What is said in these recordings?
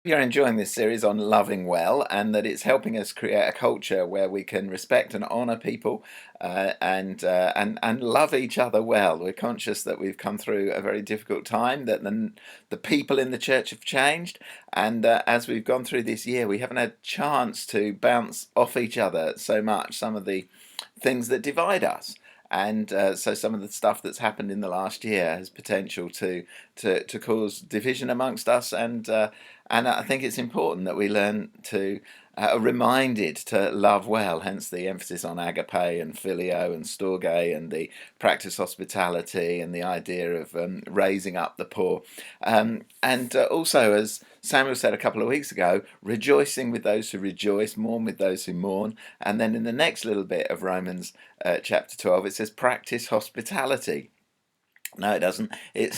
you're enjoying this series on loving well, and that it's helping us create a culture where we can respect and honour people, and love each other well. We're conscious that we've come through a very difficult time, that the people in the church have changed, and as we've gone through this year, we haven't had a chance to bounce off each other so much. Some of the things that divide us. And so some of the stuff that's happened in the last year has potential to cause division amongst us, and I think it's important that we learn to are reminded to love well, hence the emphasis on agape and phileo and storge and the practice hospitality and the idea of raising up the poor. And also, as Samuel said a couple of weeks ago, rejoicing with those who rejoice, mourn with those who mourn. And then in the next little bit of Romans chapter 12, it says practice hospitality. No, it doesn't. It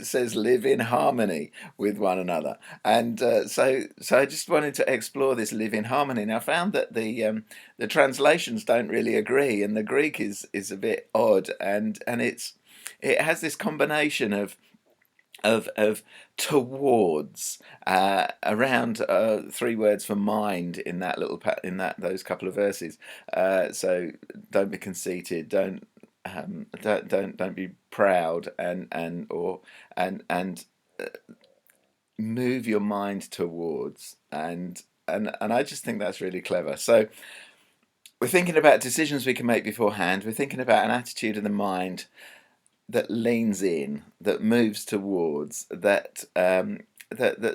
says live in harmony with one another, and so I just wanted to explore this live in harmony. And I found that the translations don't really agree, and the Greek is a bit odd, and it has this combination of towards, around three words for mind in that in those couple of verses. So don't be conceited, don't be proud, and move your mind towards, and I just think that's really clever. So we're thinking about decisions we can make beforehand. We're thinking about an attitude of the mind that leans in, that moves towards, that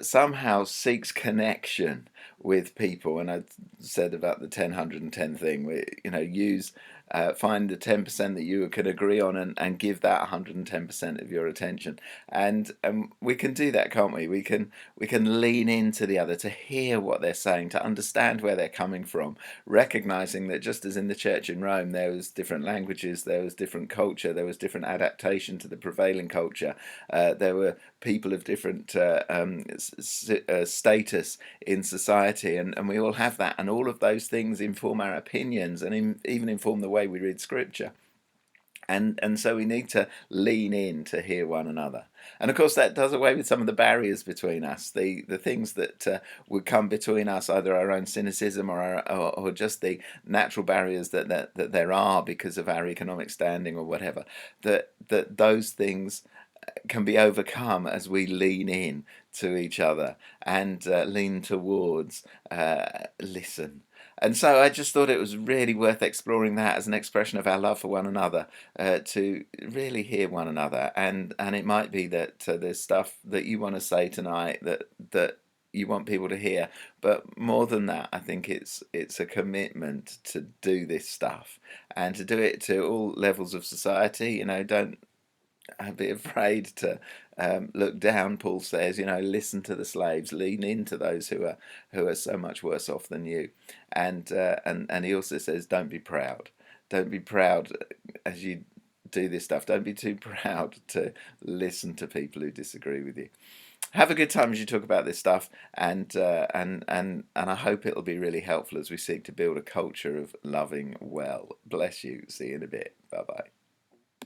somehow seeks connection with people. And I said about the 10, 110 thing, where use find the 10% that you can agree on, and give that 110% of your attention. And we can do that, can't we? We can lean into the other, to hear what they're saying, to understand where they're coming from, recognizing that just as in the church in Rome there was different languages, there was different culture, there was different adaptation to the prevailing culture, there were people of different status in society, and we all have that, and all of those things inform our opinions, and even inform the way we read scripture. And so we need to lean in to hear one another. And of course that does away with some of the barriers between us, the things that would come between us, either our own cynicism or just the natural barriers that there are because of our economic standing or whatever, that those things can be overcome as we lean in to each other, and lean towards, listen. And so I just thought it was really worth exploring that as an expression of our love for one another, to really hear one another. And it might be that there's stuff that you want to say tonight that you want people to hear, but more than that, I think it's a commitment to do this stuff, and to do it to all levels of society. Don't be afraid to look down. Paul says, listen to the slaves, lean into those who are so much worse off than you, and he also says, don't be proud. Don't be proud as you do this stuff. Don't be too proud to listen to people who disagree with you. Have a good time as you talk about this stuff, and I hope it'll be really helpful as we seek to build a culture of loving well. Bless you. See you in a bit. Bye bye.